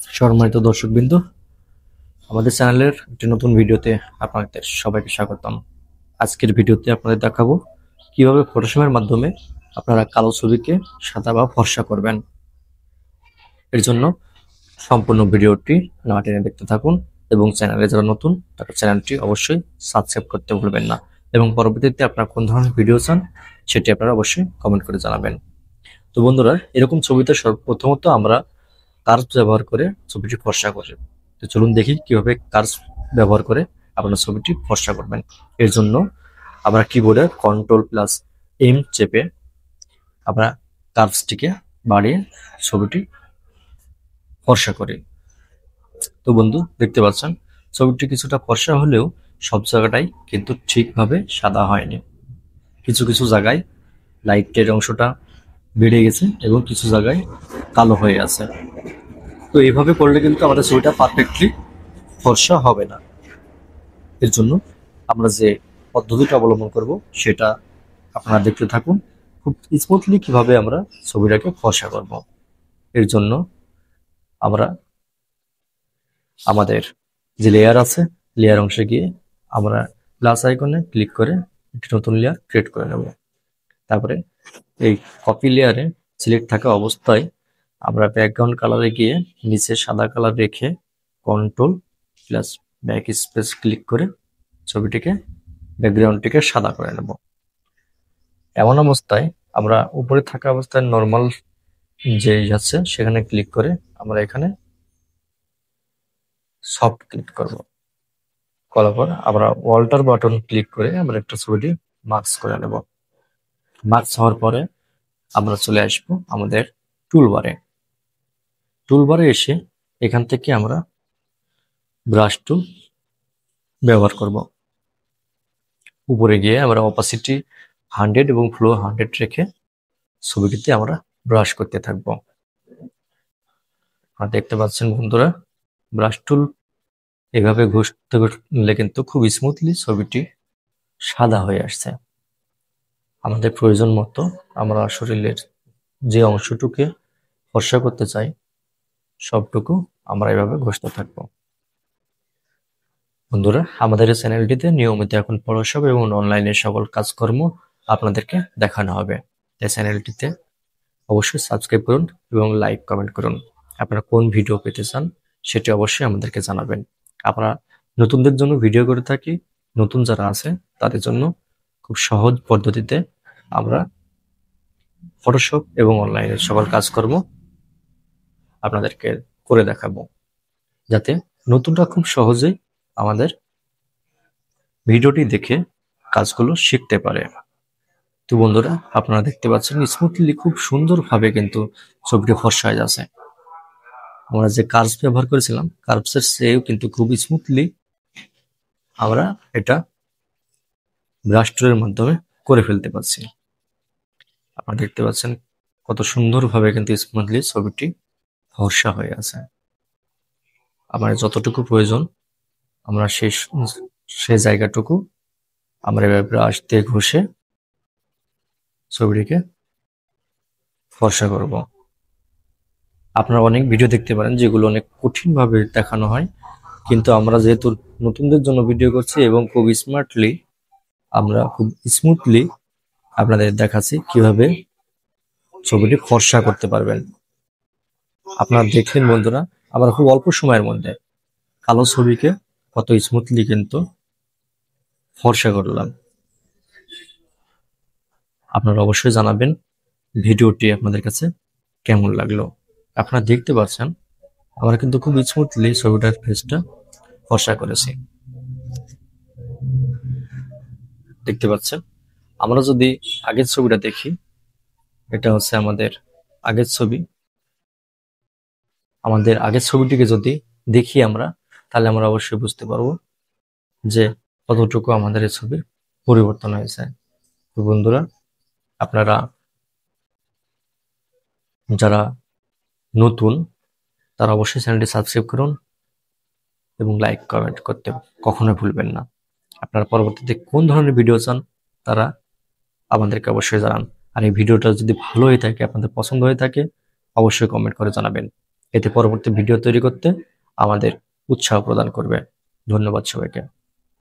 সম্মানিত দর্শকবৃন্দ, আমাদের চ্যানেলের একটি নতুন ভিডিওতে আপনাদের সবাইকে স্বাগতম। আজকের ভিডিওতে আপনাদের দেখাবো কিভাবে ফটোশপের মাধ্যমে আপনারা কালো ছবিকে সাদা বা ফর্সা করবেন। এর জন্য সম্পূর্ণ ভিডিওটি না টেনে দেখতে থাকুন এবং চ্যানেলে যারা নতুন তারা চ্যানেলটি অবশ্যই সাবস্ক্রাইব করতে ভুলবেন না এবং পরবর্তীতে আপনারা কোন ধরনের ভিডিও চান সেটি আপনারা অবশ্যই কমেন্ট করে জানাবেন। তো বন্ধুরা, এরকম ছবিতে প্রথমত আমরা কার্ভ ব্যবহার করে ছবিটি ফর্সা করে। তো চলুন দেখি কিভাবে কার্ভ ব্যবহার করে আপনারা ছবিটি ফর্সা করবেন। এর জন্য আমরা কিবোর্ডে Ctrl+M চেপে আমরা কার্ভসটিকে বাড়িয়ে ছবিটি ফর্সা করি। তো বন্ধু, দেখতে পাচ্ছেন ছবিটি কিছুটা ফর্সা হলেও সব জায়গাটাই কিন্তু ঠিকভাবে সাদা হয়নি। কিছু কিছু জায়গায় লাইটের অংশটা বেড়ে গেছে এবং কিছু জায়গায় কালো হয়ে আছে। তো এইভাবে করলে কিন্তু আমাদের ছবিটা পারফেক্টলি ফর্সা হবে না। এর জন্য আমরা যে পদ্ধতিটা অবলম্বন করব সেটা আপনারা দেখতে থাকুন। খুব স্মুথলি কিভাবে আমরা ছবিটাকে ফর্সা করব। এর জন্য আমরা আমাদের যে লেয়ার আছে, লেয়ার অংশে গিয়ে আমরা প্লাস আইকনে ক্লিক করে একটি নতুন লেয়ার ক্রিয়েট করে নেব। তারপরে এই কপি লেয়ারে সিলেক্ট থাকা অবস্থায় আমরা ব্যাকগ্রাউন্ড কালারে গিয়ে নিচে সাদা কালার রেখে Ctrl+ব্যাক স্পেস ক্লিক করে ছবিটিকে ব্যাকগ্রাউন্ডটিকে সাদা করে নেব। এমন অবস্থায় আমরা উপরে থাকা অবস্থায় নর্মাল যে আছে সেখানে ক্লিক করে আমরা এখানে সফট ক্লিক করব। করার পর আমরা অল্টার বাটন ক্লিক করে আমরা একটা ছবিটি মার্কস করে নেব। মার্কস হওয়ার পরে আমরা চলে আসবো আমাদের টুলবারে এসে এখান থেকে আমরা ব্রাশ টুল ব্যবহার করব। উপরে গিয়ে আমরা অপাসিটি 100 এবং ফ্লো 100 রেখে ছবিটিতে আমরা ব্রাশ করতে থাকবো। আর দেখতে পাচ্ছেন বন্ধুরা, ব্রাশ টুল এভাবে ঘষতে ঘষলে কিন্তু খুব স্মুথলি ছবিটি সাদা হয়ে আসছে। আমাদের প্রয়োজন মতো আমরা শরীরের যে অংশটুকে ফর্সা করতে চাই সবটুকু আমরা এভাবে ঘষতে থাকবো। বন্ধুরা, আমাদের এই চ্যানেলটিতে নিয়মিত এখন ফটোশপ এবং অনলাইনের সকল কাজকর্ম আপনাদেরকে দেখানো হবে। এই চ্যানেলটিতে অবশ্যই সাবস্ক্রাইব করুন এবং লাইক কমেন্ট করুন। আপনারা কোন ভিডিও পেতে চান সেটি অবশ্যই আমাদেরকে জানাবেন। আমরা নতুনদের জন্য ভিডিও করে থাকি। নতুন যারা আছে তাদের জন্য খুব সহজ পদ্ধতিতে আমরা ফটোশপ এবং অনলাইনের সকল কাজকর্ম আপনাদেরকে করে দেখাবো, যাতে নতুনরা খুব সহজেই আমাদের ভিডিওটি দেখে কাজগুলো শিখতে পারে। তো বন্ধুরা, আপনারা দেখতে পাচ্ছেন স্মুথলি খুব সুন্দরভাবে কিন্তু ছবিটি ফর্সা হয়ে যাচ্ছে। আমরা যে কার্ভস ব্যবহার করেছিলাম কার্ভসের চেয়েও কিন্তু খুব স্মুথলি আমরা এটা ব্রাশ টুলের মাধ্যমে করে ফেলতে পারছি। আপনারা দেখতে পাচ্ছেন কত সুন্দরভাবে কিন্তু স্মুথলি ছবিটি ফর্সা হয়ে আছে। আমার যতটুকু প্রয়োজন আমরা সেই জায়গাটুকু আমরা এভাবে ব্রাশ দিয়ে ঘষে ছবিটিকে ফর্সা করব। আপনারা অনেক ভিডিও দেখতে পারেন যেগুলো অনেক কঠিনভাবে দেখানো হয়, কিন্তু আমরা যেহেতু নতুনদের জন্য ভিডিও করছি এবং খুব স্মার্টলি আমরা খুব স্মুথলি আপনাদের দেখাচ্ছি কিভাবে ছবিটি ফর্সা করতে পারবেন। আপনারা দেখলেন বন্ধুরা, আমরা খুব অল্প সময়ের মধ্যে কালো ছবিকে কত স্মুথলি কিন্তু ফর্সা করলাম। আপনারা অবশ্যই জানাবেন ভিডিওটি আপনাদের কাছে কেমন লাগলো। আপনারা দেখতে পাচ্ছেন আমরা কিন্তু খুব স্মুথলি ছবিটার ফেসটা ফর্সা করেছি। দেখতে পাচ্ছেন, আমরা যদি আগের ছবিটা দেখি, এটা হচ্ছে আমাদের আগের ছবি। আমাদের আগের ছবিটিকে যদি দেখি আমরা, তাহলে আমরা অবশ্যই বুঝতে পারবো যে কতটুকু আমাদের এই ছবির পরিবর্তন হয়েছে। তো বন্ধুরা, আপনারা যারা নতুন তারা অবশ্যই চ্যানেলটি সাবস্ক্রাইব করুন এবং লাইক কমেন্ট করতে কখনোই ভুলবেন না। আপনারা পরবর্তীতে কোন ধরনের ভিডিও চান তারা আমাদেরকে অবশ্যই জানান। আর এই ভিডিওটা যদি ভালো হয়ে থাকে, আপনাদের পছন্দ হয়ে থাকে, অবশ্যই কমেন্ট করে জানাবেন। এতে পরবর্তী ভিডিও তৈরি করতে আমাদের উৎসাহ প্রদান করবে। ধন্যবাদ সবাইকে।